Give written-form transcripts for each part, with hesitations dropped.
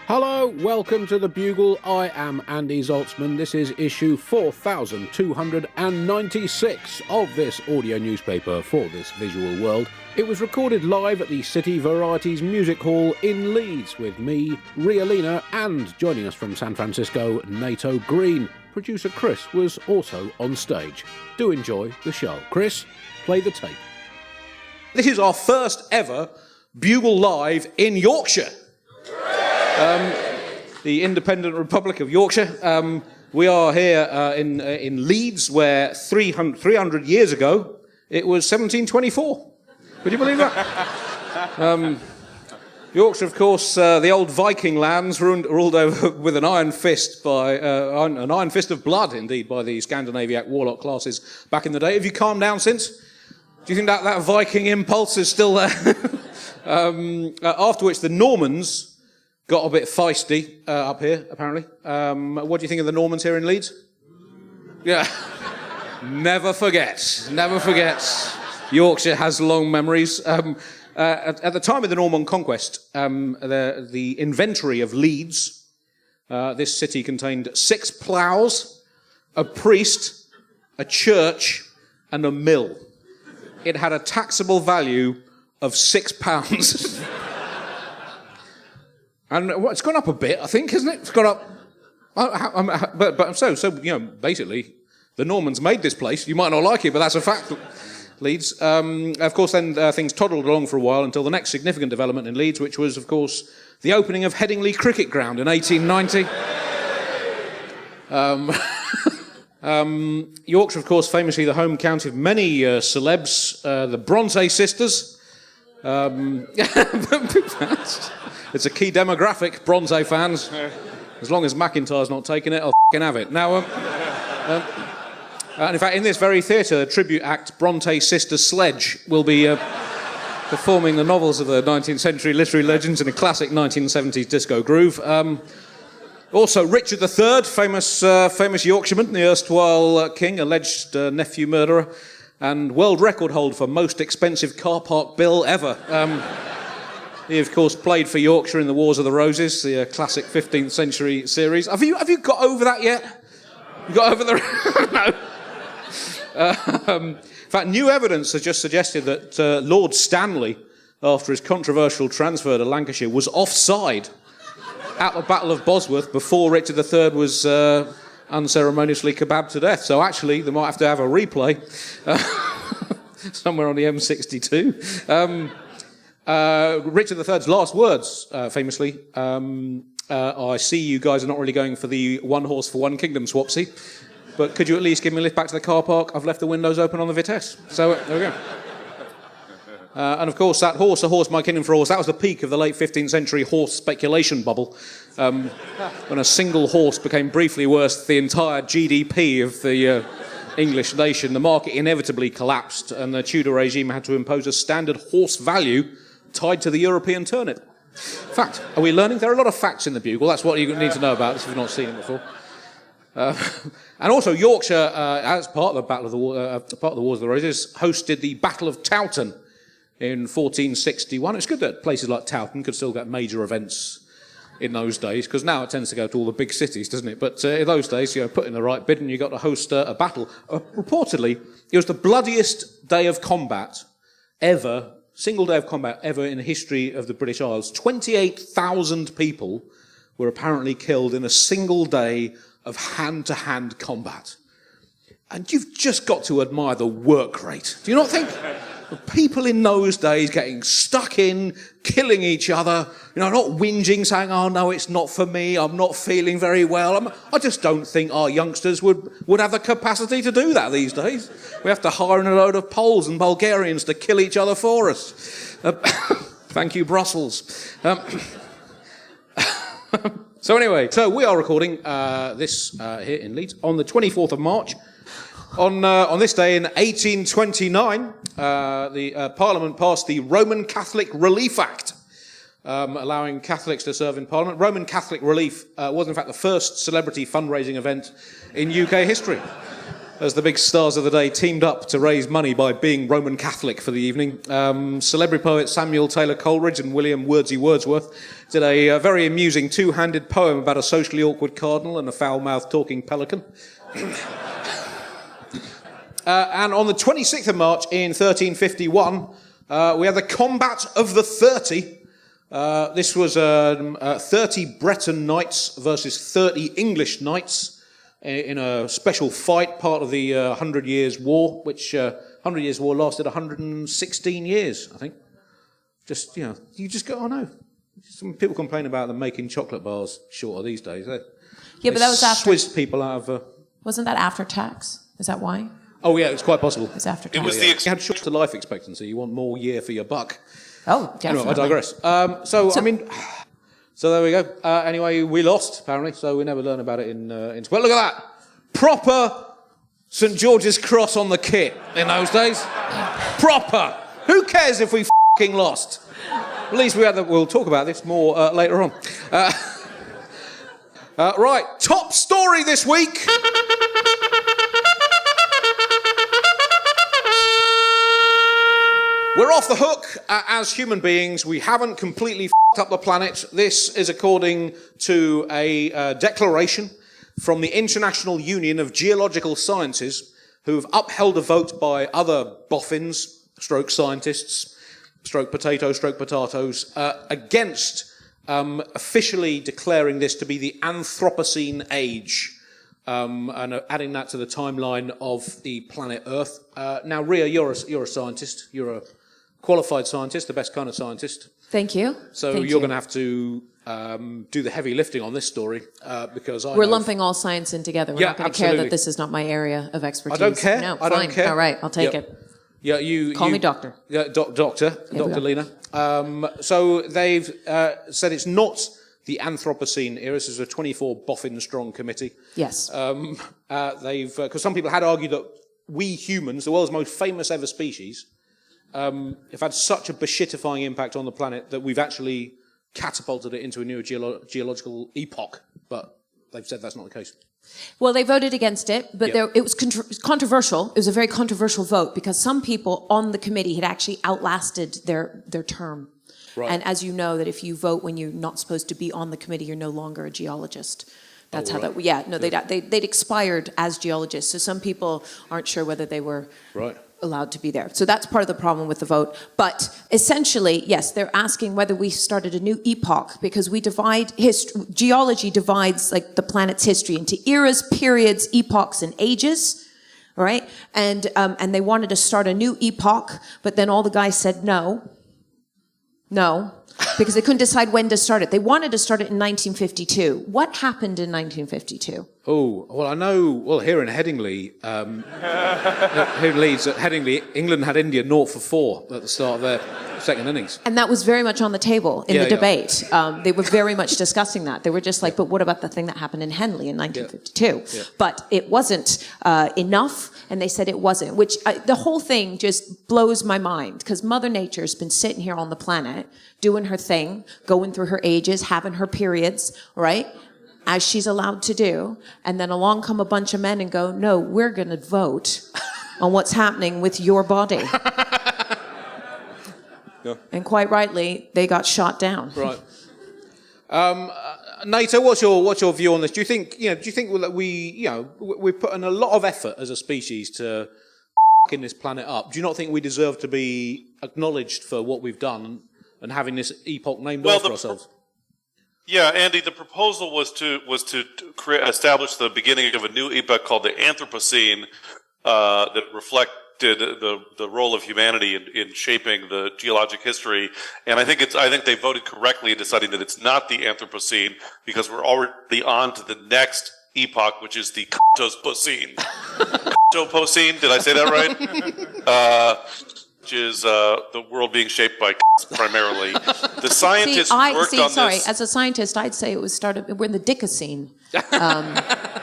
Hello, welcome to the Bugle. I am Andy Zaltzman. This is issue 4296 of this audio newspaper for this visual world. It was recorded live at the City Varieties Music Hall in Leeds with me, Ria Lina, and joining us from San Francisco, Nato Green. Producer Chris was also on stage. Do enjoy the show. Chris, play the tape. This is our first ever Bugle Live in Yorkshire. The independent Republic of Yorkshire. We are here in Leeds, where 300 years ago it was 1724. Would you believe that? Yorkshire, of course, the old Viking lands ruled over with an iron fist an iron fist of blood, indeed, by the Scandinaviac warlock classes back in the day. Have you calmed down since? Do you think that Viking impulse is still there? After which the Normans got a bit feisty up here, apparently. What do you think of the Normans here in Leeds? Yeah. Never forget. Never forget. Yorkshire has long memories. At the time of the Norman conquest, the inventory of Leeds, this city contained 6 ploughs, a priest, a church, and a mill. It had a taxable value of £6. And it's gone up a bit, I think, hasn't it? It's gone up. Basically, the Normans made this place. You might not like it, but that's a fact. Leeds. Of course, then things toddled along for a while until the next significant development in Leeds, which was, of course, the opening of Headingley Cricket Ground in 1890. Yorkshire, of course, famously the home county of many celebs, the Bronte sisters. It's a key demographic, Bronte fans. As long as McIntyre's not taking it, I'll f***ing have it. Now, and in fact, in this very theatre, the tribute act Bronte Sister Sledge will be performing the novels of the 19th century literary legends in a classic 1970s disco groove. Also, Richard III, famous Yorkshireman, the erstwhile king, alleged nephew murderer, and world record holder for most expensive car park bill ever. He, of course, played for Yorkshire in the Wars of the Roses, the classic 15th century series. Have you got over that yet? You got over the... No. In fact, new evidence has just suggested that Lord Stanley, after his controversial transfer to Lancashire, was offside at the Battle of Bosworth before Richard III was unceremoniously kebabbed to death. So actually, they might have to have a replay somewhere on the M62. Richard III's last words, famously, I see you guys are not really going for the one horse for one kingdom swapsy, but could you at least give me a lift back to the car park? I've left the windows open on the Vitesse. So there we go. And of course, that horse, a horse, my kingdom for a horse, that was the peak of the late 15th century horse speculation bubble, when a single horse became briefly worth the entire GDP of the English nation. The market inevitably collapsed, and the Tudor regime had to impose a standard horse value tied to the European turnip. Fact. Are we learning? There are a lot of facts in the Bugle. That's what you need to know about this if you've not seen it before. And also, Yorkshire, as part of the Battle of the part of the Wars of the Roses, hosted the Battle of Towton in 1461. It's good that places like Towton could still get major events in those days, because now it tends to go to all the big cities, doesn't it? But in those days, put in the right bid and you got to host a battle. Reportedly, it was the bloodiest day of combat ever. Single day of combat ever in the history of the British Isles. 28,000 people were apparently killed in a single day of hand-to-hand combat. And you've just got to admire the work rate. Do you not think? People in those days getting stuck in, killing each other, not whinging, saying, oh no, it's not for me, I'm not feeling very well. I just don't think our youngsters would have the capacity to do that these days. We have to hire in a load of Poles and Bulgarians to kill each other for us. Thank you, Brussels. So anyway, we are recording this here in Leeds on the 24th of March. On this day in 1829, the Parliament passed the Roman Catholic Relief Act, allowing Catholics to serve in Parliament. Roman Catholic Relief was, in fact, the first celebrity fundraising event in UK history. as the big stars of the day teamed up to raise money by being Roman Catholic for the evening. Celebrity poet Samuel Taylor Coleridge and William Wordsworth did a very amusing two-handed poem about a socially awkward cardinal and a foul-mouthed talking pelican. And on the 26th of March in 1351, we had the Combat of the 30. This was 30 Breton knights versus 30 English knights in a special fight, part of the 100 Years' War, which 100 Years' War lasted 116 years, I think. Just, you just go, oh no. Some people complain about them making chocolate bars shorter these days. But that was after. Swizzed people out of... Wasn't that after tax? Is that why? Oh, yeah, it's quite possible. It's after tax. It was You had shorter life expectancy. You want more year for your buck. Oh, definitely. Anyway, I digress. So there we go. Anyway, we lost, apparently, so we never learn about it in But look at that. Proper St. George's Cross on the kit in those days. Proper. Who cares if we f***ing lost? At least we had we'll talk about this more later on. Right, top story this week. We're off the hook as human beings. We haven't completely f***ed up the planet. This is according to a declaration from the International Union of Geological Sciences, who have upheld a vote by other boffins, stroke scientists, stroke potatoes, against officially declaring this to be the Anthropocene age, and adding that to the timeline of the planet Earth. Now, Ria, you're a scientist. You're a qualified scientist, the best kind of scientist. Thank you. So you're going to have to do the heavy lifting on this story because we're lumping all science in together. We're not going to care that this is not my area of expertise. I don't care. No, I fine. don't care. All right, I'll take it. Yeah, you call me doctor. Yeah, Dr. Lina. So they've said it's not the Anthropocene era. This is a 24 boffin strong committee. Yes. They've because some people had argued that we humans, the world's most famous ever species, have had such a beshitifying impact on the planet that we've actually catapulted it into a new geological epoch. But they've said that's not the case. Well, they voted against it, but it was controversial. It was a very controversial vote because some people on the committee had actually outlasted their term. Right. And as you know, that if you vote when you're not supposed to be on the committee, you're no longer a geologist. That's how that. Yeah, no, they'd expired as geologists. So some people aren't sure whether they were allowed to be there. So that's part of the problem with the vote. But essentially, yes, they're asking whether we started a new epoch because we divide geology divides like the planet's history into eras, periods, epochs, and ages. Right? And they wanted to start a new epoch, but then all the guys said no, because they couldn't decide when to start it. They wanted to start it in 1952. What happened in 1952? Oh, well, I know, here in Headingley, here in Leeds, at Headingley, England had India 0-4 at the start of their second innings. And that was very much on the table in the debate. They were very much discussing that. They were just like, but what about the thing that happened in Henley in 1952? But it wasn't enough, and they said it wasn't, which the whole thing just blows my mind, because Mother Nature's been sitting here on the planet, doing her thing, going through her ages, having her periods, right? As she's allowed to do, and then along come a bunch of men and go, no, we're going to vote on what's happening with your body. And quite rightly, they got shot down. Right. Nato, what's your view on this? Do you think that we put in a lot of effort as a species to f***ing this planet up? Do you not think we deserve to be acknowledged for what we've done and having this epoch named after ourselves? Yeah, Andy, the proposal was to establish the beginning of a new epoch called the Anthropocene that reflected the role of humanity in shaping the geologic history. And I think they voted correctly in deciding that it's not the Anthropocene because we're already on to the next epoch, which is the Anthropocene. Anthropocene, did I say that right? Which is the world being shaped by primarily. The scientists worked on this. As a scientist, I'd say it was we're in the Dickocene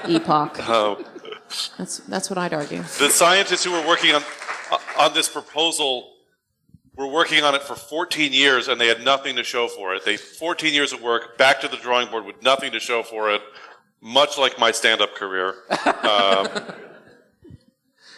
epoch. Oh. That's what I'd argue. The scientists who were working on this proposal were working on it for 14 years, and they had nothing to show for it. 14 years of work, back to the drawing board with nothing to show for it, much like my stand-up career.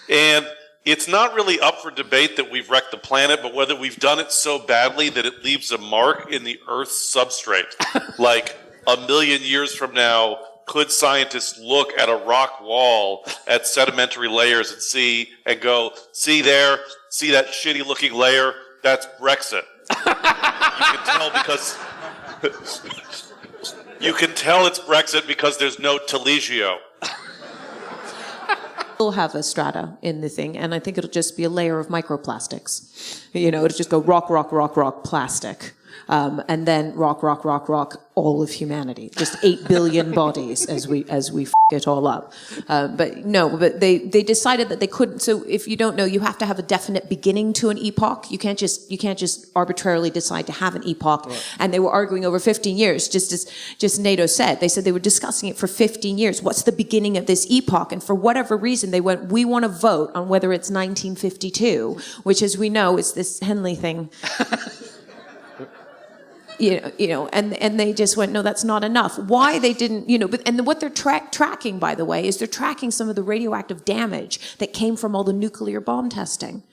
And it's not really up for debate that we've wrecked the planet, but whether we've done it so badly that it leaves a mark in the Earth's substrate. Like 1 million years from now, could scientists look at a rock wall at sedimentary layers and go, see there, see that shitty looking layer? That's Brexit. You can tell because you can tell it's Brexit because there's no Tellegio. We'll have a strata in the thing, and I think it'll just be a layer of microplastics. It'll just go rock, rock, rock, rock, plastic. And then rock, rock, rock, rock, all of humanity. Just 8 billion bodies as we f*** it all up. But they decided that they couldn't. So if you don't know, you have to have a definite beginning to an epoch. You can't just arbitrarily decide to have an epoch. Right. And they were arguing over 15 years, just as Nato said. They said they were discussing it for 15 years. What's the beginning of this epoch? And for whatever reason, they went, we want to vote on whether it's 1952, which, as we know, is this Henley thing. And they just went, no, that's not enough. Why they didn't, and what they're tracking, by the way, is they're tracking some of the radioactive damage that came from all the nuclear bomb testing.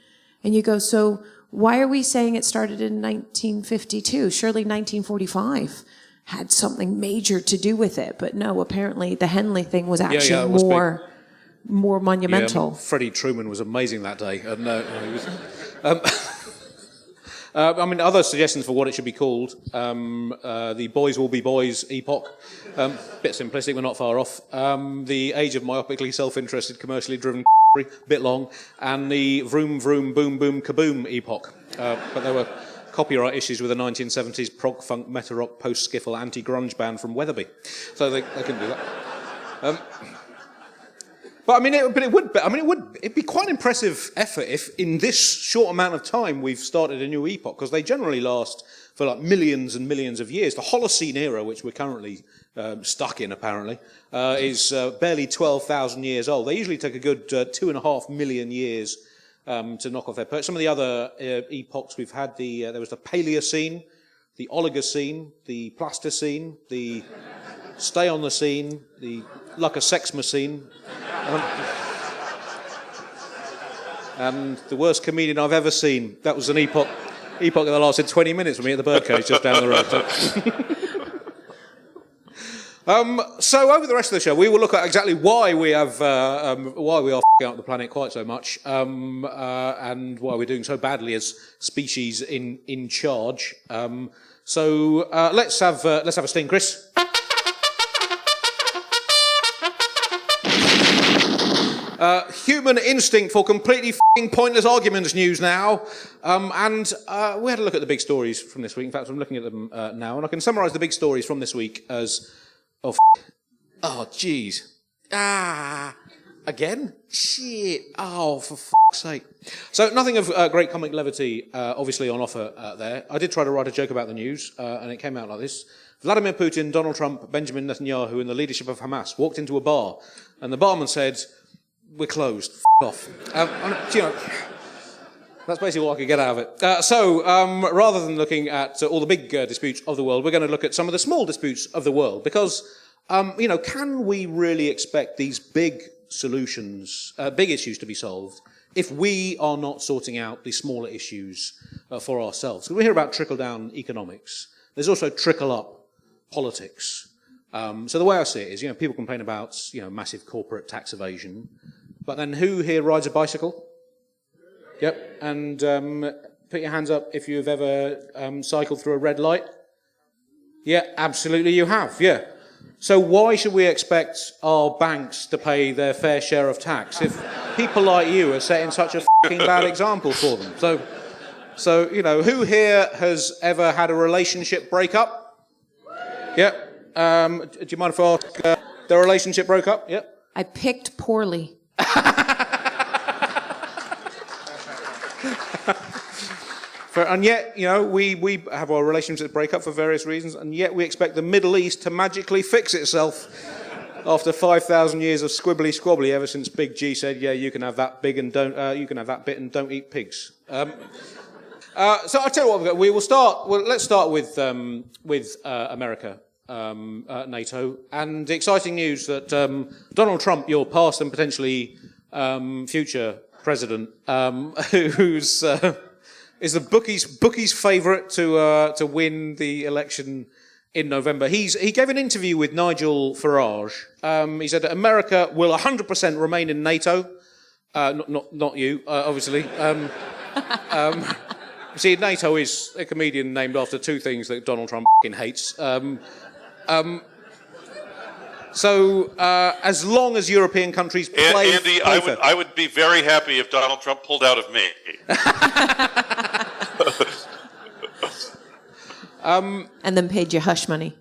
And you go, so why are we saying it started in 1952? Surely 1945 had something major to do with it. But no, apparently the Henley thing was actually more monumental. Yeah, Freddie Truman was amazing that day. Other suggestions for what it should be called, the Boys Will Be Boys epoch, bit simplistic, we're not far off, the age of myopically self-interested, commercially driven bit long, and the vroom vroom boom boom kaboom epoch. But there were copyright issues with the 1970s prog funk meta rock post skiffle anti-grunge band from Weatherby, so they couldn't do that. It'd be quite an impressive effort if, in this short amount of time, we've started a new epoch, because they generally last for like millions and millions of years. The Holocene era, which we're currently stuck in, apparently, is barely 12,000 years old. They usually take a good 2.5 million years to knock off their perch. Some of the other epochs we've had, there was the Paleocene, the Oligocene, the Plasticine, the Stay on the Scene, the Lucasexmacene. And the worst comedian I've ever seen. That was an epoch that lasted 20 minutes with me at the birdcage just down the road. So over the rest of the show, we will look at exactly why we are f***ing up the planet quite so much, and why we're doing so badly as species in charge. So let's have a sting, Chris. Human instinct for completely f***ing pointless arguments news now. And we had a look at the big stories from this week. In fact, I'm looking at them now, and I can summarise the big stories from this week as... Oh, jeez. Again? Shit. Oh, for f***'s sake. So nothing of great comic levity, obviously, on offer there. I did try to write a joke about the news, and it came out like this. Vladimir Putin, Donald Trump, Benjamin Netanyahu, and the leadership of Hamas walked into a bar, and the barman said... We're closed. Off. That's basically what I could get out of it. So rather than looking at all the big disputes of the world, we're going to look at some of the small disputes of the world. Because, can we really expect these big solutions, big issues to be solved, if we are not sorting out the smaller issues for ourselves? So we hear about trickle-down economics. There's also trickle-up politics. So the way I see it is, people complain about, massive corporate tax evasion. But then who here rides a bicycle? Yep. And put your hands up if you've ever cycled through a red light. Yeah, absolutely you have, yeah. So why should we expect our banks to pay their fair share of tax if people like you are setting such a f***ing bad example for them? So who here has ever had a relationship break up? Yeah. Do you mind if I ask, the relationship broke up? Yeah. I picked poorly. And yet, we have our relationships break up for various reasons, and yet we expect the Middle East to magically fix itself after 5,000 years of squibbly squabbly ever since Big G said, yeah, you can have that big and don't, you can have that bit and don't eat pigs. So I'll tell you what, we will start. Well, let's start with America. NATO, and exciting news that Donald Trump, your past and potentially future president, who's is the bookies' favourite to win the election in November. He gave an interview with Nigel Farage. He said that America will 100% remain in NATO. Not you, obviously. See, NATO is a comedian named after two things that Donald Trump hates. So, as long as European countries play... Andy, I would be very happy if Donald Trump pulled out of me. And then paid your hush money.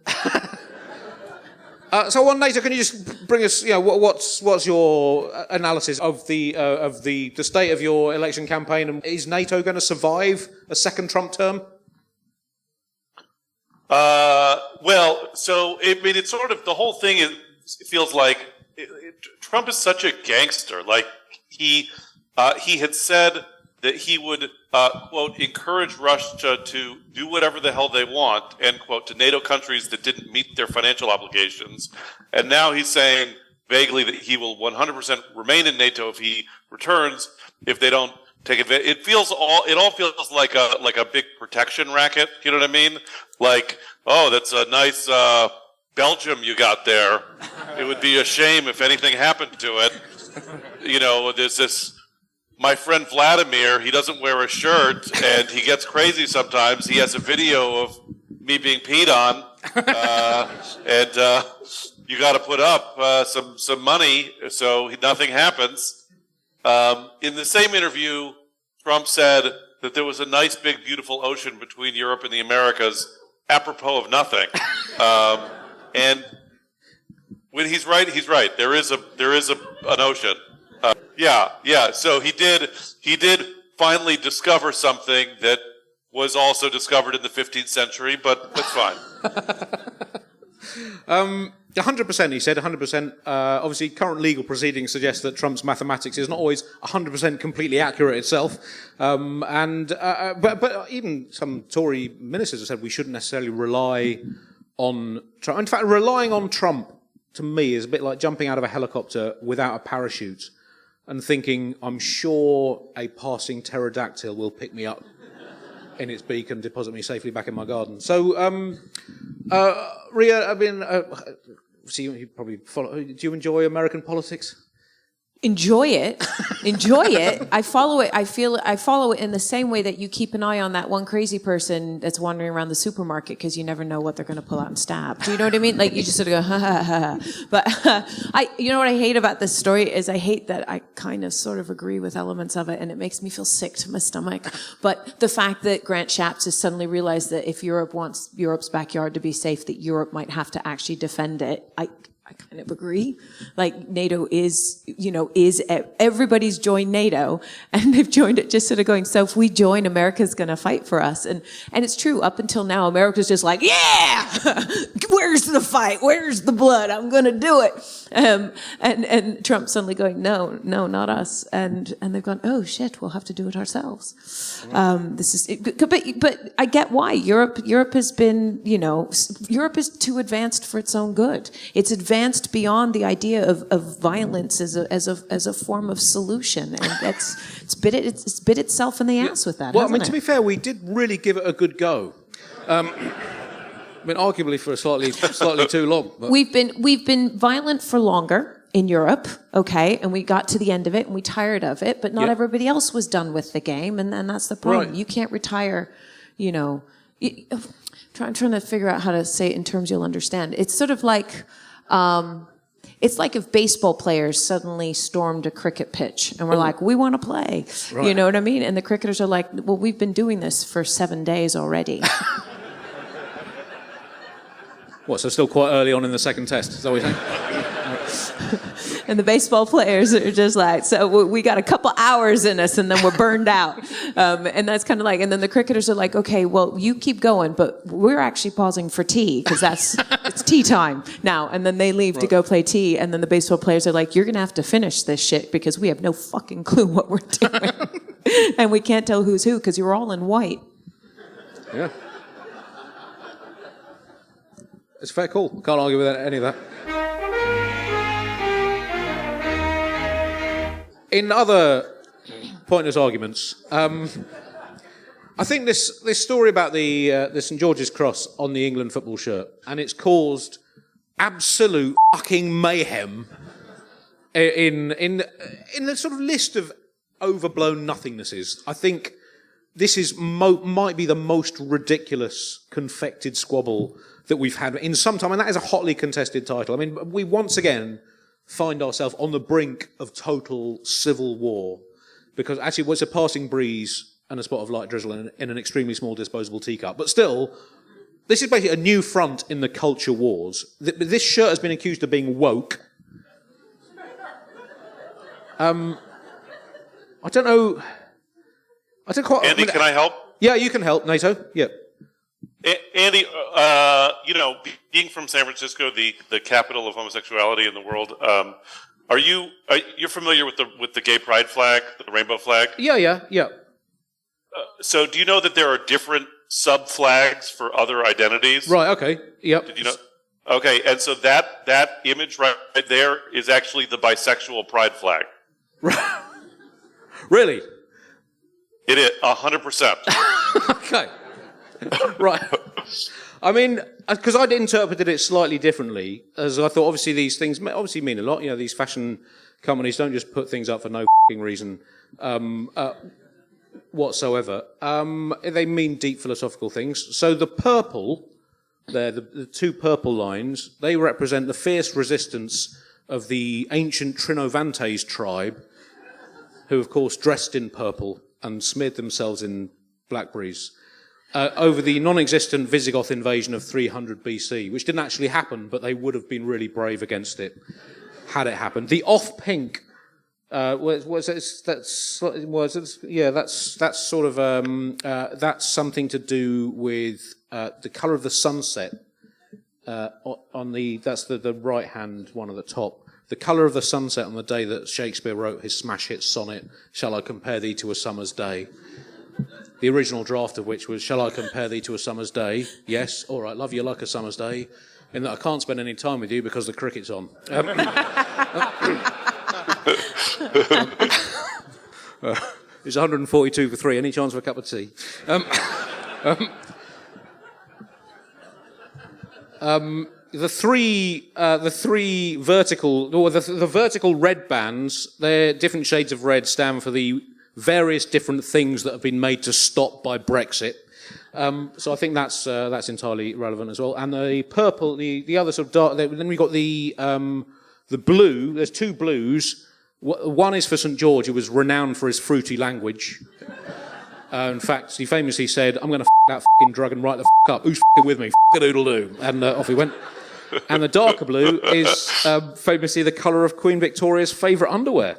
So on NATO, can you just bring us, what's your analysis of the state of your election campaign? And is NATO going to survive a second Trump term? It's sort of, the whole thing feels like Trump is such a gangster. Like he had said that he would, quote, encourage Russia to do whatever the hell they want, end quote, to NATO countries that didn't meet their financial obligations. And now he's saying vaguely that he will 100% remain in NATO if he returns, if they don't take advantage. It all feels like a big protection racket. You know what I mean? Like, oh, that's a nice, Belgium you got there. It would be a shame if anything happened to it. There's this, my friend Vladimir, he doesn't wear a shirt and he gets crazy sometimes. He has a video of me being peed on, and you got to put up some money so nothing happens. In the same interview, Trump said that there was a nice, big, beautiful ocean between Europe and the Americas, apropos of nothing. And when he's right, he's right. There is an ocean. Yeah. So he did finally discover something that was also discovered in the 15th century, but that's fine. 100%, he said, 100%. Obviously, current legal proceedings suggest that Trump's mathematics is not always 100% completely accurate itself. But even some Tory ministers have said we shouldn't necessarily rely on Trump. In fact, relying on Trump, to me, is a bit like jumping out of a helicopter without a parachute and thinking, I'm sure a passing pterodactyl will pick me up in its beak and deposit me safely back in my garden. So, Ria, you probably follow. Do you enjoy American politics? Enjoy it. I follow it. I follow it in the same way that you keep an eye on that one crazy person that's wandering around the supermarket because you never know what they're going to pull out and stab. Do you know what I mean? Like you just sort of go, ha ha ha. But you know what I hate about this story is I hate that I kind of sort of agree with elements of it, and it makes me feel sick to my stomach. But the fact that Grant Shapps has suddenly realized that if Europe wants Europe's backyard to be safe, that Europe might have to actually defend it. I kind of agree. Like NATO is everybody's joined NATO and they've joined it just sort of going, so if we join, America's going to fight for us. And it's true. Up until now, America's just like, yeah, where's the fight? Where's the blood? I'm going to do it. And Trump suddenly going, no, not us. And they've gone, oh shit, we'll have to do it ourselves. But I get why Europe has been, Europe is too advanced for its own good. It's advanced beyond the idea of violence as a form of solution, and it's bit itself in the ass with that. Well, to be fair, we did really give it a good go. Arguably for a slightly too long. But. We've been violent for longer in Europe, okay, and we got to the end of it and we tired of it, but not everybody else was done with the game, and that's the problem. Right. You can't retire, I'm trying to figure out how to say it in terms you'll understand. It's sort of like. It's like if baseball players suddenly stormed a cricket pitch and were like, we want to play. Right. You know what I mean? And the cricketers are like, well, we've been doing this for 7 days already. What, so still quite early on in the second test? Is that what you're saying? And the baseball players are just like, so we got a couple hours in us and then we're burned out. And that's kind of like, and then the cricketers are like, okay, well, you keep going, but we're actually pausing for tea because it's tea time now. And then they leave to go play tea. And then the baseball players are like, you're going to have to finish this shit because we have no fucking clue what we're doing. And we can't tell who's who because you're all in white. Yeah. It's a fair call. Can't argue with any of that. In other pointless arguments, I think this story about the St George's Cross on the England football shirt, and it's caused absolute fucking mayhem in the sort of list of overblown nothingnesses. I think this is might be the most ridiculous confected squabble that we've had in some time, and that is a hotly contested title. I mean, we once again find ourselves on the brink of total civil war, because actually it was a passing breeze and a spot of light drizzle in an extremely small disposable teacup. But still, this is basically a new front in the culture wars. This shirt has been accused of being woke. I don't know. Andy, can I help? Yeah, you can help, Nato. Yeah. Andy, being from San Francisco, the capital of homosexuality in the world, you're familiar with the gay pride flag, the rainbow flag? Yeah. So do you know that there are different sub flags for other identities? Right. Okay. Yep. Did you know? Okay, and so that image right there is actually the bisexual pride flag. Really? It is 100%. Okay. Right. I mean, because I'd interpreted it slightly differently, as I thought obviously these things obviously mean a lot. You know, these fashion companies don't just put things up for no reason whatsoever. They mean deep philosophical things. So the purple, the two purple lines, they represent the fierce resistance of the ancient Trinovantes tribe, who of course dressed in purple and smeared themselves in blackberries. Over the non-existent Visigoth invasion of 300 BC, which didn't actually happen, but they would have been really brave against it had it happened. The off-pink, that's something to do with the colour of the sunset. That's the right-hand one at the top. The colour of the sunset on the day that Shakespeare wrote his smash hit sonnet, "Shall I compare thee to a summer's day?" The original draft of which was, "Shall I compare thee to a summer's day?" Yes, all right, love you like a summer's day, in that I can't spend any time with you because the cricket's on. It's 142 for 3. Any chance for a cup of tea? The three vertical, or the vertical red bands, they're different shades of red, stand for the various different things that have been made to stop by Brexit. So I think that's entirely relevant as well. And the purple, the other sort of dark. Then we got the blue. There's two blues. One is for St George, who was renowned for his fruity language. In fact, he famously said, "I'm going to that fucking drug and write the up. Who's with me? F***a-doodle-doo." And off he went. And the darker blue is famously the colour of Queen Victoria's favourite underwear.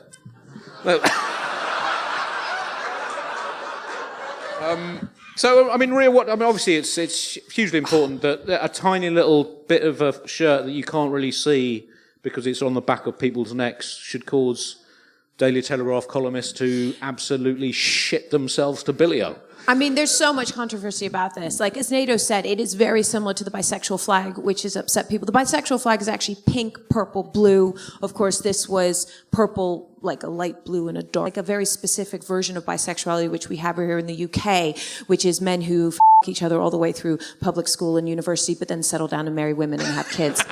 So, I mean, Ria, obviously it's hugely important that a tiny little bit of a shirt that you can't really see because it's on the back of people's necks should cause Daily Telegraph columnists to absolutely shit themselves to billio. I mean, there's so much controversy about this. Like, as Nato said, it is very similar to the bisexual flag, which has upset people. The bisexual flag is actually pink, purple, blue. Of course, this was purple, like a light blue and a dark, like a very specific version of bisexuality, which we have here in the UK, which is men who f*** each other all the way through public school and university, but then settle down and marry women and have kids.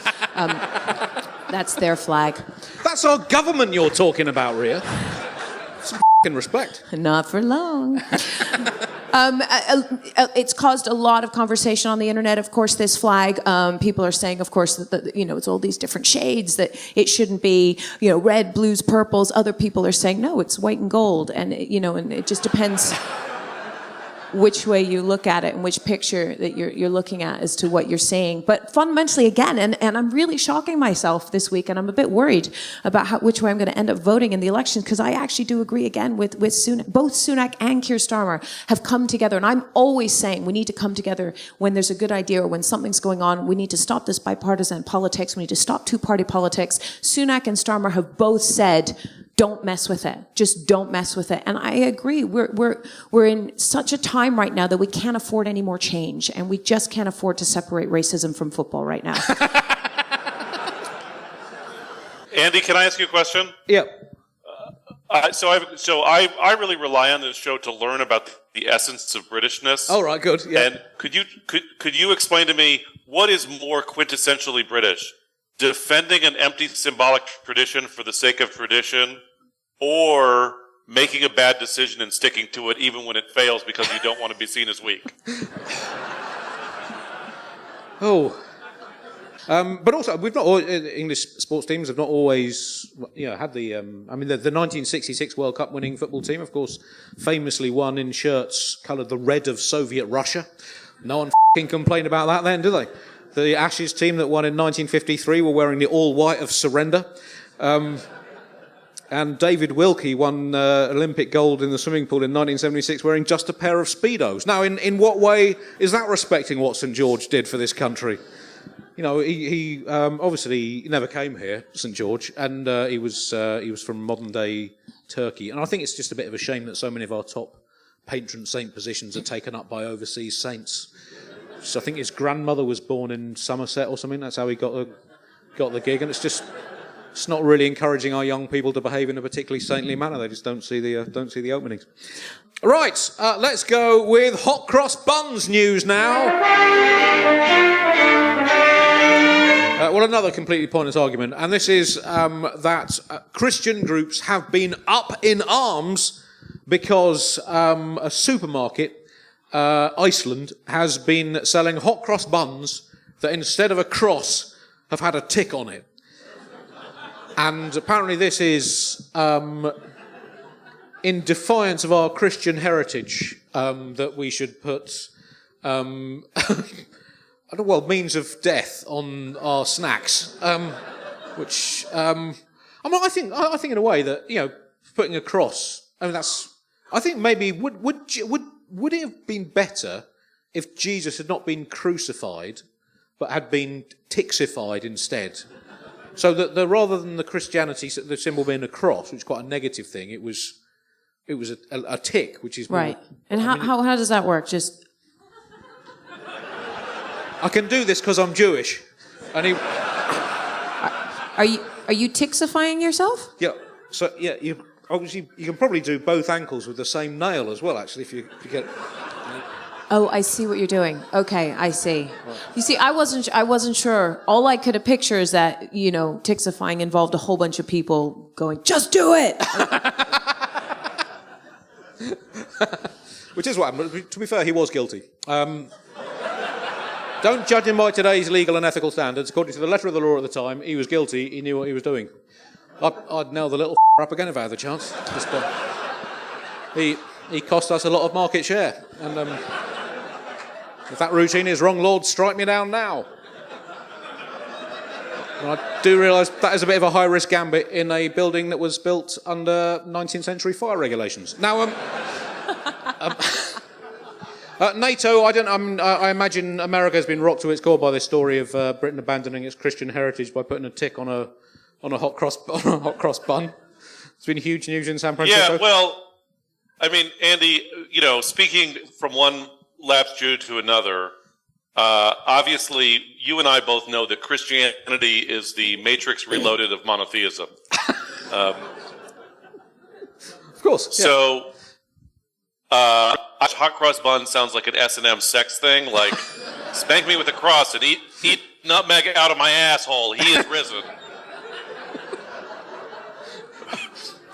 That's their flag. That's our government you're talking about, Ria. Some f***ing respect. Not for long. It's caused a lot of conversation on the internet. Of course, this flag, people are saying, of course, that it's all these different shades, that it shouldn't be, red, blues, purples. Other people are saying, no, it's white and gold. And, and it just depends which way you look at it and which picture that you're looking at as to what you're seeing. But fundamentally, again, and I'm really shocking myself this week, and I'm a bit worried about which way I'm going to end up voting in the elections, because I actually do agree again with Sunak. Both Sunak and Keir Starmer have come together, and I'm always saying we need to come together when there's a good idea or when something's going on. We need to stop this bipartisan politics. We need to stop two-party politics. Sunak and Starmer have both said, don't mess with it. Just don't mess with it. And I agree. We're in such a time right now that we can't afford any more change, and we just can't afford to separate racism from football right now. Andy, can I ask you a question? Yeah. I really rely on this show to learn about the essence of Britishness. Oh, right, good. Yeah. And could you explain to me what is more quintessentially British? Defending an empty symbolic tradition for the sake of tradition, or making a bad decision and sticking to it even when it fails because you don't want to be seen as weak? But also, we've not English sports teams have not always, had the. The 1966 World Cup winning football team, of course, famously won in shirts coloured the red of Soviet Russia. No one complained about that then, do they? The Ashes team that won in 1953 were wearing the all white of surrender. And David Wilkie won Olympic gold in the swimming pool in 1976 wearing just a pair of Speedos. Now, in what way is that respecting what St George did for this country? He obviously never came here, St George, and he was from modern-day Turkey. And I think it's just a bit of a shame that so many of our top patron saint positions are taken up by overseas saints. So I think his grandmother was born in Somerset or something. That's how he got the gig, and it's not really encouraging our young people to behave in a particularly saintly manner. They just don't see the openings. Right, let's go with hot cross buns news now. Well, another completely pointless argument, and this is that Christian groups have been up in arms because a supermarket, Iceland, has been selling hot cross buns that instead of a cross have had a tick on it. And apparently this is in defiance of our Christian heritage that we should put means of death on our snacks, which I think in a way that putting a cross. I think maybe would it have been better if Jesus had not been crucified but had been tixified instead? So that rather than the Christianity, the symbol being a cross, which is quite a negative thing, it was a tick, which is right. More, and how does that work? Just I can do this because I'm Jewish. And are you tixifying yourself? Yeah. So you can probably do both ankles with the same nail as well. Actually, if you get. Oh, I see what you're doing. Okay, I see. Right. You see, I wasn't sure. All I could have pictured is that, tixifying involved a whole bunch of people going, just do it! Which is what happened. To be fair, he was guilty. Don't judge him by today's legal and ethical standards. According to the letter of the law at the time, he was guilty, he knew what he was doing. I'd nail the little up again if I had the chance. He cost us a lot of market share. And if that routine is wrong, Lord, strike me down now. And I do realise that is a bit of a high-risk gambit in a building that was built under 19th century fire regulations. Now, NATO, I imagine America has been rocked to its core by this story of Britain abandoning its Christian heritage by putting a tick on a hot cross bun. It's been huge news in San Francisco. Yeah, well, Andy, speaking from one lapsed Jew to another, obviously you and I both know that Christianity is the Matrix Reloaded of monotheism. Of course. Yeah. So, hot cross bun sounds like an S&M sex thing, like spank me with a cross and eat nutmeg out of my asshole. He is risen.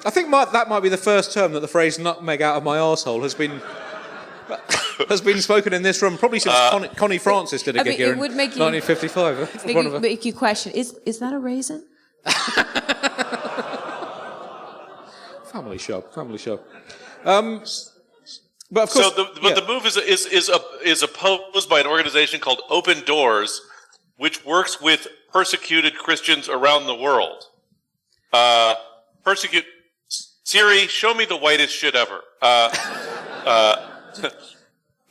I think that might be the first term that the phrase "nutmeg out of my arsehole" has been spoken in this room probably since Connie Francis did a gig here in 1955. Make you question: Is that a raisin? Family show. But of course, the move is opposed by an organization called Open Doors, which works with persecuted Christians around the world. Siri, show me the whitest shit ever.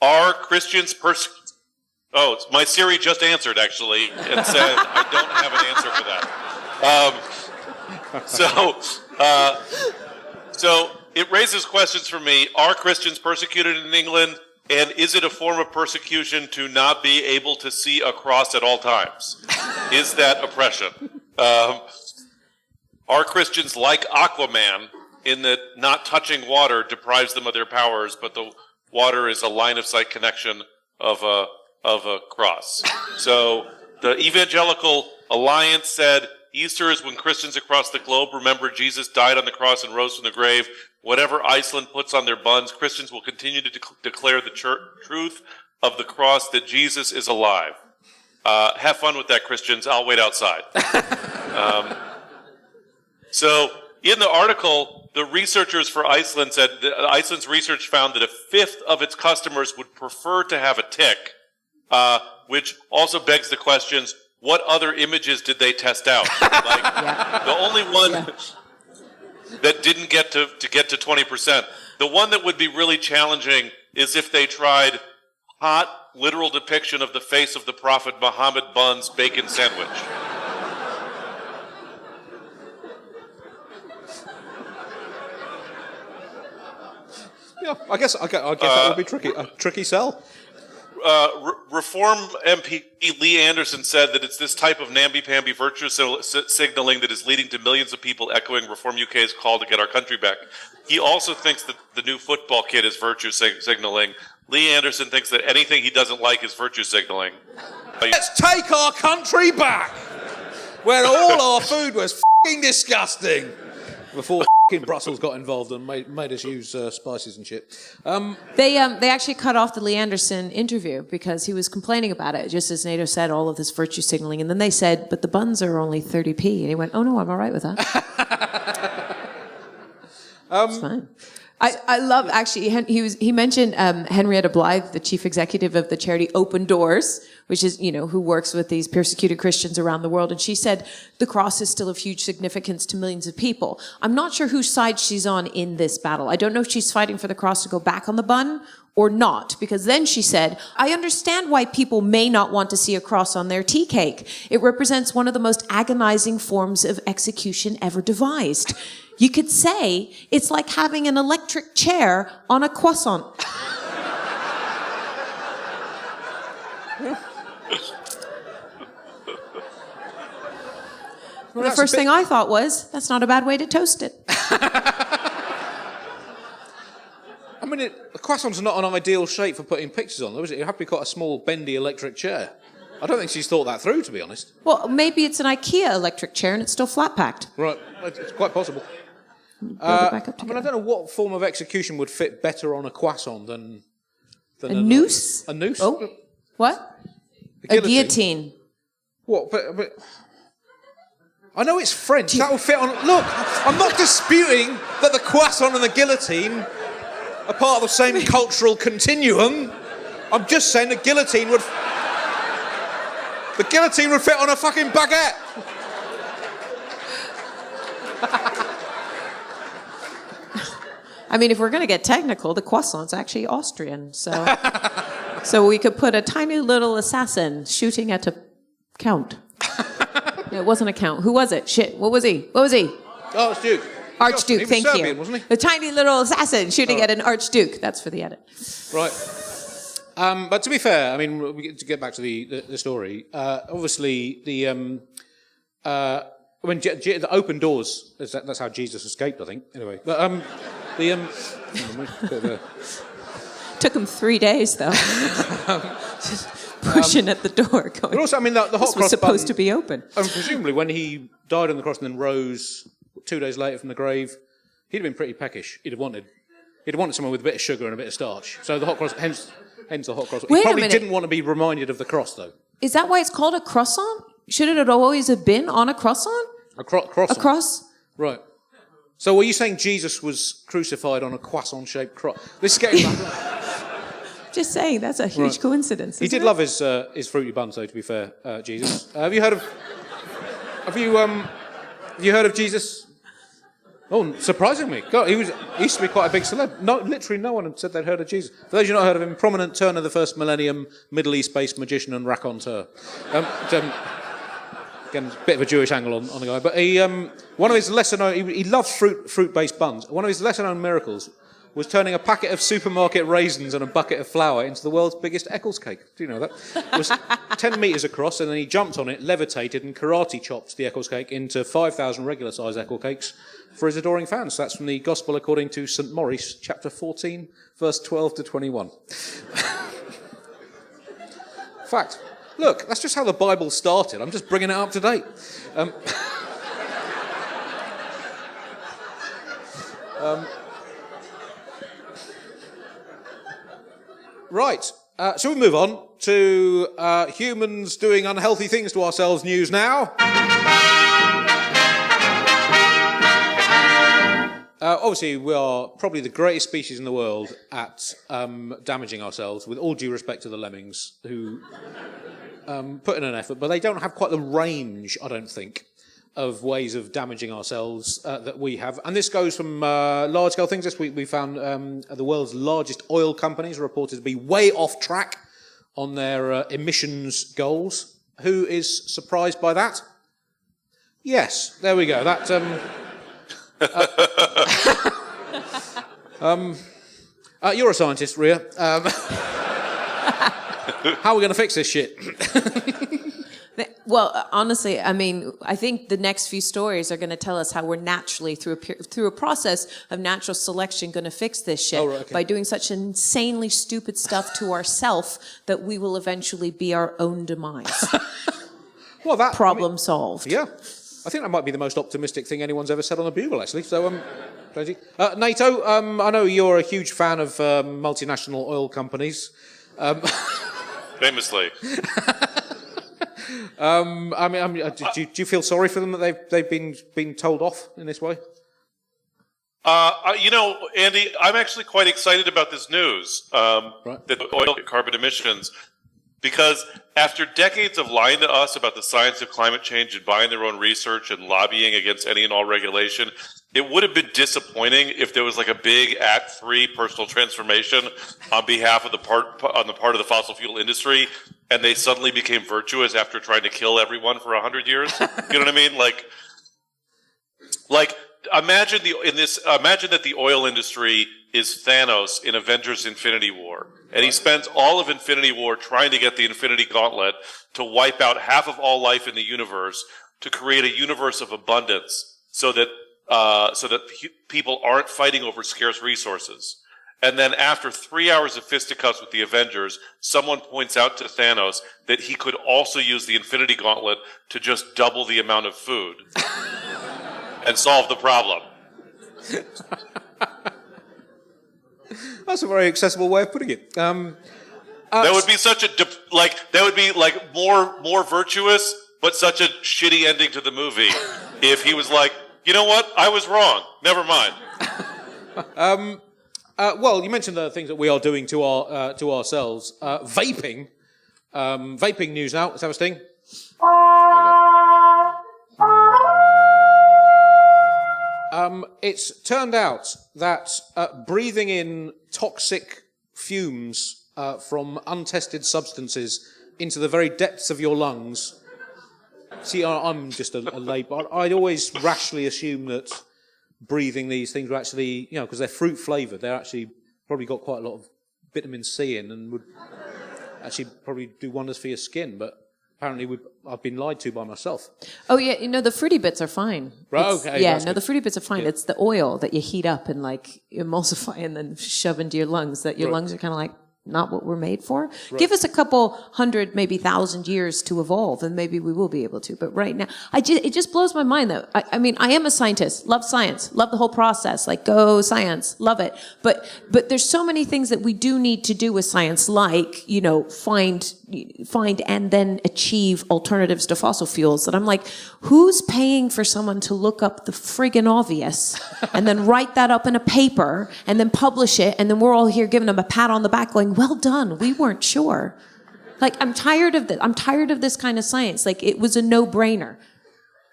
Are Christians Oh, my Siri just answered, actually, and said I don't have an answer for that. So it raises questions for me. Are Christians persecuted in England? And is it a form of persecution to not be able to see a cross at all times? Is that oppression? Are Christians like Aquaman in that not touching water deprives them of their powers, but the water is a line of sight connection of a cross. So the Evangelical Alliance said Easter is when Christians across the globe remember Jesus died on the cross and rose from the grave. Whatever Iceland puts on their buns, Christians will continue to declare the truth of the cross, that Jesus is alive. Have fun with that, Christians. I'll wait outside. So in the article, the researchers for Iceland said that Iceland's research found that a fifth of its customers would prefer to have a tick, which also begs the questions, what other images did they test out? Like, the only one that didn't get to 20%. The one that would be really challenging is if they tried hot, literal depiction of the face of the Prophet Muhammad buns bacon sandwich. Yeah, I guess that would be tricky. A tricky sell. Reform MP Lee Anderson said that it's this type of namby-pamby virtue signaling that is leading to millions of people echoing Reform UK's call to get our country back. He also thinks that the new football kit is virtue signaling. Lee Anderson thinks that anything he doesn't like is virtue signaling. Let's take our country back, where all our food was f***ing disgusting. Before f***ing Brussels got involved and made us use spices and shit. They actually cut off the Lee Anderson interview because he was complaining about it, just as Nato said, all of this virtue signaling. And then they said, but the buns are only 30p. And he went, oh no, I'm all right with that. It's fine. I love, actually, he mentioned Henrietta Blythe, the chief executive of the charity Open Doors, which is, who works with these persecuted Christians around the world. And she said the cross is still of huge significance to millions of people. I'm not sure whose side she's on in this battle. I don't know if she's fighting for the cross to go back on the bun or not, because then she said, I understand why people may not want to see a cross on their tea cake. It represents one of the most agonizing forms of execution ever devised. You could say it's like having an electric chair on a croissant. Well, the first thing I thought was, that's not a bad way to toast it. I mean, a croissant's not an ideal shape for putting pictures on, though, is it? It'd have to be quite a small, bendy electric chair. I don't think she's thought that through, to be honest. Well, maybe it's an IKEA electric chair and it's still flat-packed. Right, it's quite possible. I don't know what form of execution would fit better on a croissant than a noose? A noose? Oh, what? A guillotine. What? But I know it's French. That will fit on. Look, I'm not disputing that the croissant and the guillotine are part of the same cultural continuum. I'm just saying the guillotine would fit on a fucking baguette. I mean, if we're going to get technical, the croissant's actually Austrian, so we could put a tiny little assassin shooting at a count. It wasn't a count. Who was it? Shit. What was he? Oh, it's Duke. Archduke, he was thank Serbian, you. Wasn't he? The tiny little assassin shooting at an archduke. That's for the edit. Right. But to be fair, I mean, to get back to the story, obviously the open doors. That's how Jesus escaped, I think. Anyway, but Took him 3 days though. Just pushing at the door, going. But also, I mean, the hot this cross was supposed bun, to be open. And presumably, when he died on the cross and then rose 2 days later from the grave, he'd have been pretty peckish. He'd have wanted someone with a bit of sugar and a bit of starch. So the hot cross, hence the hot cross. Wait He probably a minute. didn't want to be reminded of the cross, though. Is that why it's called a croissant? Shouldn't it always have been on a croissant? A croissant. A cross? Right. So were you saying Jesus was crucified on a croissant-shaped cross? This is getting back. Just saying, that's a huge coincidence. He did love his fruity buns, though. To be fair, Jesus. Have you heard of Jesus? Oh, surprisingly, God, he used to be quite a big celeb. No, literally, no one had said they'd heard of Jesus. For those who've not heard of him, prominent turn of the first millennium, Middle East-based magician and raconteur. Again, a bit of a Jewish angle on the guy, but one of his lesser-known, he loved fruit-based buns. One of his lesser-known miracles was turning a packet of supermarket raisins and a bucket of flour into the world's biggest Eccles cake. Do you know that? It was 10 metres across, and then he jumped on it, levitated, and karate chopped the Eccles cake into 5,000 regular-sized Eccles cakes for his adoring fans. That's from the Gospel according to St. Maurice, chapter 14, verse 12 to 21. Fact. Look, that's just how the Bible started. I'm just bringing it up to date. Right. Shall we move on to humans doing unhealthy things to ourselves news now? Obviously, we are probably the greatest species in the world at damaging ourselves, with all due respect to the lemmings, who put in an effort, but they don't have quite the range, I don't think, of ways of damaging ourselves that we have. And this goes from large-scale things. This week we found the world's largest oil companies are reported to be way off track on their emissions goals. Who is surprised by that? Yes, there we go. That... you're a scientist, Ria. How are we going to fix this shit? Well, honestly, I mean, I think the next few stories are going to tell us how we're naturally, through a process of natural selection, going to fix this shit by doing such insanely stupid stuff to ourselves that we will eventually be our own demise. Well, that problem solved. Yeah. I think that might be the most optimistic thing anyone's ever said on the Bugle, actually. So, Nato, I know you're a huge fan of multinational oil companies. Famously. Do you feel sorry for them that they've been told off in this way? Andy, I'm actually quite excited about this news that oil carbon emissions. Because after decades of lying to us about the science of climate change and buying their own research and lobbying against any and all regulation, it would have been disappointing if there was like a big Act 3 personal transformation on behalf of the part of the fossil fuel industry, and they suddenly became virtuous after trying to kill everyone for 100 years. You know what I mean? Like imagine that the oil industry is Thanos in Avengers Infinity War. And he spends all of Infinity War trying to get the Infinity Gauntlet to wipe out half of all life in the universe, to create a universe of abundance so that people aren't fighting over scarce resources. And then after 3 hours of fisticuffs with the Avengers, someone points out to Thanos that he could also use the Infinity Gauntlet to just double the amount of food and solve the problem. That's a very accessible way of putting it. That would be such more virtuous, but such a shitty ending to the movie if he was like, you know what, I was wrong. Never mind. Well, you mentioned the things that we are doing to ourselves. Vaping. Vaping news now. Let's have a sting. It's turned out that breathing in toxic fumes from untested substances into the very depths of your lungs. See, I'm just a lay, but I'd always rashly assume that breathing these things were actually, because they're fruit flavoured, they're actually probably got quite a lot of vitamin C in and would actually probably do wonders for your skin, but apparently I've been lied to by myself. Oh, yeah, the fruity bits are fine. Right, okay. Yeah, the fruity bits are fine. Yeah. It's the oil that you heat up and, emulsify and then shove into your lungs that your lungs are kind of not what we're made for. Right. Give us a couple hundred, maybe 1,000 years to evolve, and maybe we will be able to. But right now, it just blows my mind, though. I mean, I am a scientist, love science, love the whole process, go science, love it. But there's so many things that we do need to do with science, find and then achieve alternatives to fossil fuels, that I'm like, who's paying for someone to look up the friggin' obvious and then write that up in a paper and then publish it, and then we're all here giving them a pat on the back going, well done, we weren't sure. I'm tired of this. I'm tired of this kind of science. It was a no-brainer.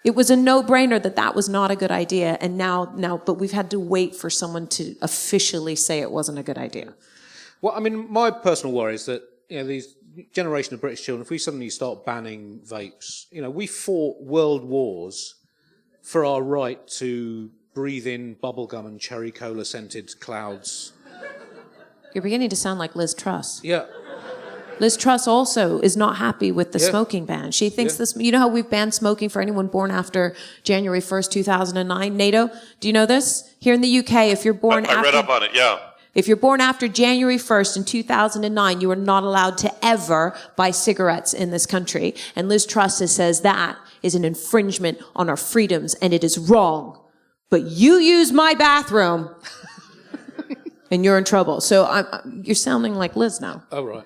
It was a no-brainer that was not a good idea, and now, but we've had to wait for someone to officially say it wasn't a good idea. Well, I mean, my personal worry is that, these generation of British children, if we suddenly start banning vapes, we fought world wars for our right to breathe in bubblegum and cherry cola scented clouds. You're beginning to sound like Liz Truss. Yeah. Liz Truss also is not happy with the smoking ban. She thinks this, you know how we've banned smoking for anyone born after January 1st, 2009? Nato, do you know this? Here in the UK, if you're born I read up on it, yeah. If you're born after January 1st in 2009, you are not allowed to ever buy cigarettes in this country. And Liz Truss says that is an infringement on our freedoms, and it is wrong. But you use my bathroom, and you're in trouble. So you're sounding like Liz now. Oh, right.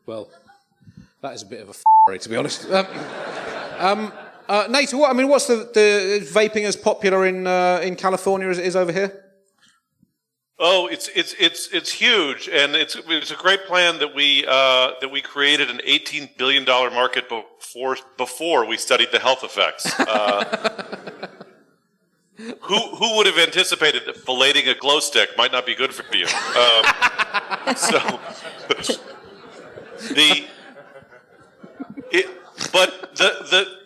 Well, that is a bit of a f***ery, to be honest. Nato, what's the vaping as popular in California as it is over here? Oh, it's huge, and it's a great plan that we created an $18 billion market before we studied the health effects. Who would have anticipated that filleting a glow stick might not be good for you?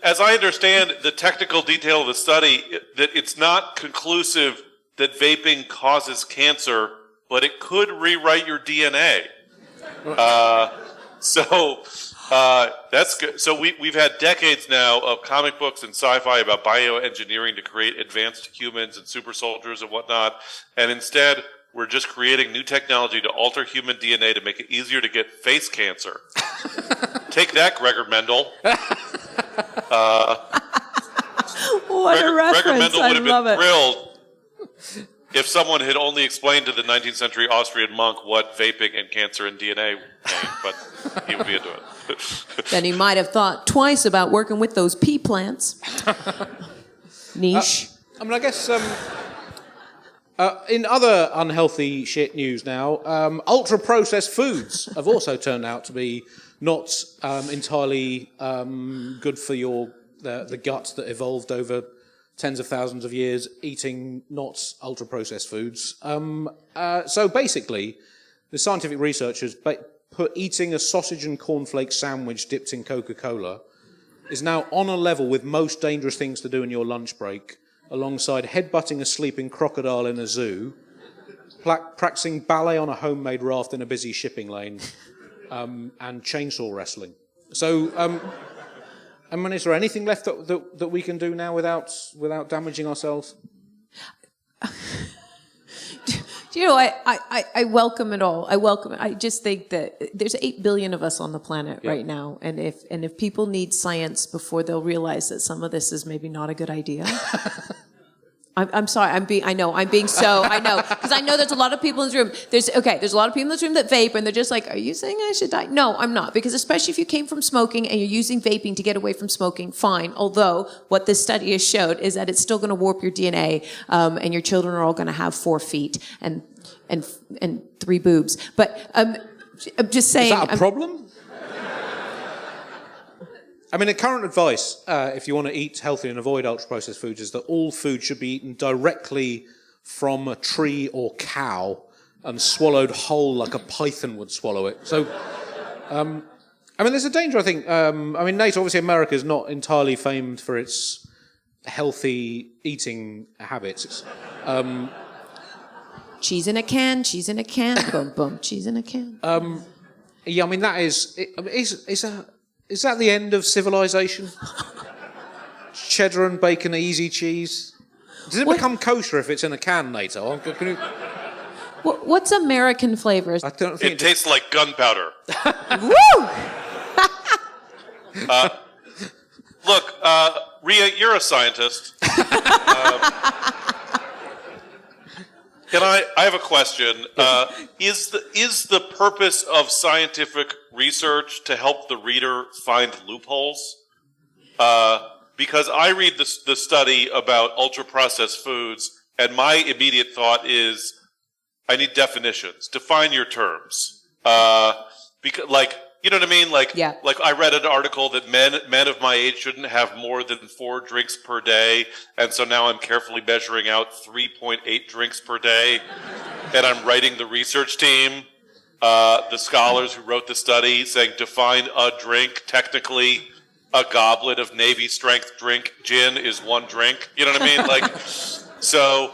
As I understand the technical detail of the study, that it's not conclusive that vaping causes cancer, but it could rewrite your DNA. That's good. So we've had decades now of comic books and sci-fi about bioengineering to create advanced humans and super soldiers and whatnot, and instead we're just creating new technology to alter human DNA to make it easier to get face cancer. Take that, Gregor Mendel. What a reference! Gregor Mendel would have I love been it. thrilled if someone had only explained to the 19th century Austrian monk what vaping and cancer and DNA mean, but he would be into it. Then he might have thought twice about working with those pea plants. Niche. I guess in other unhealthy shit news now, ultra-processed foods have also turned out to be not entirely good for the gut that evolved over tens of thousands of years eating not ultra-processed foods. So basically, the scientific researchers put eating a sausage and cornflake sandwich dipped in Coca-Cola is now on a level with most dangerous things to do in your lunch break, alongside headbutting a sleeping crocodile in a zoo, practicing ballet on a homemade raft in a busy shipping lane, and chainsaw wrestling. So, is there anything left that we can do now without damaging ourselves? Do you know, I welcome it all. I welcome it. I just think that there's 8 billion of us on the planet right now, and if people need science before they'll realize that some of this is maybe not a good idea. I'm sorry. I'm being because I know there's a lot of people in this room. There's a lot of people in this room that vape, and they're just like, "Are you saying I should die?" No, I'm not, because especially if you came from smoking and you're using vaping to get away from smoking, fine. Although what this study has showed is that it's still going to warp your DNA, and your children are all going to have 4 feet and 3 boobs. But I'm just saying. Is that a problem? The current advice, if you want to eat healthy and avoid ultra-processed foods, is that all food should be eaten directly from a tree or cow and swallowed whole like a python would swallow it. So, there's a danger, I think. Nate, obviously America is not entirely famed for its healthy eating habits. Cheese in a can, boom, boom, cheese in a can. That is that the end of civilization? Cheddar and bacon, easy cheese. Does it become kosher if it's in a can, Nato? What's American flavors? I don't think it tastes like gunpowder. Woo! Look, Ria, you're a scientist. I have a question. Is the purpose of scientific research to help the reader find loopholes? Because I read the study about ultra-processed foods, and my immediate thought is, I need definitions. Define your terms. Because, you know what I mean? Like I read an article that men of my age shouldn't have more than 4 drinks per day, and so now I'm carefully measuring out 3.8 drinks per day, and I'm writing the research team, the scholars who wrote the study, saying define a drink. Technically, a goblet of Navy strength drink gin is 1 drink. You know what I mean? So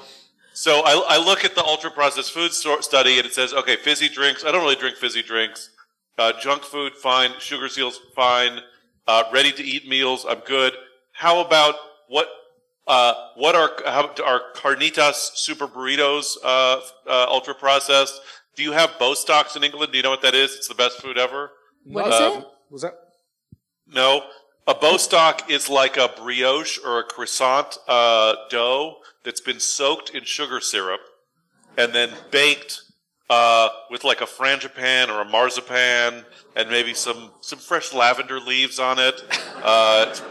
I look at the ultra processed food study, and it says, okay, fizzy drinks. I don't really drink fizzy drinks. Junk food, fine. Sugar seals, fine. Ready-to-eat meals, I'm good. How about what are carnitas super burritos ultra processed? Do you have Bostocks in England? Do you know what that is? It's the best food ever. What is it? Was that? No, a Bostock is like a brioche or a croissant dough that's been soaked in sugar syrup and then baked with like a frangipan or a marzipan and maybe some fresh lavender leaves on it. It's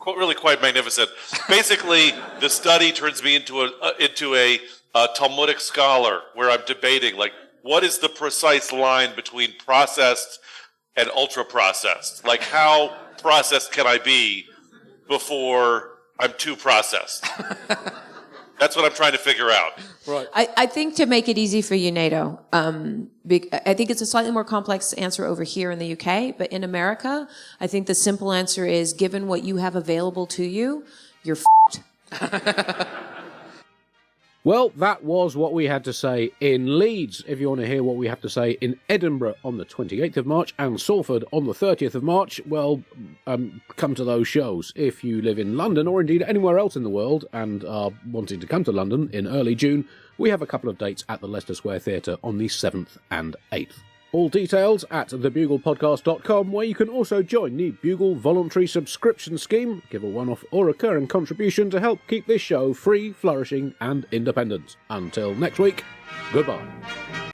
really quite magnificent. Basically, the study turns me into a Talmudic scholar where I'm debating, like, what is the precise line between processed and ultra processed? Like, how processed can I be before I'm too processed? That's what I'm trying to figure out. Right. I think to make it easy for you, Nato, I think it's a slightly more complex answer over here in the UK, but in America, I think the simple answer is, given what you have available to you, you're f***ed. Well, that was what we had to say in Leeds. If you want to hear what we have to say in Edinburgh on the 28th of March and Salford on the 30th of March, well, come to those shows. If you live in London or indeed anywhere else in the world and are wanting to come to London in early June, we have a couple of dates at the Leicester Square Theatre on the 7th and 8th. All details at thebuglepodcast.com, where you can also join the Bugle voluntary subscription scheme, give a one-off or recurring contribution to help keep this show free, flourishing and independent. Until next week, goodbye.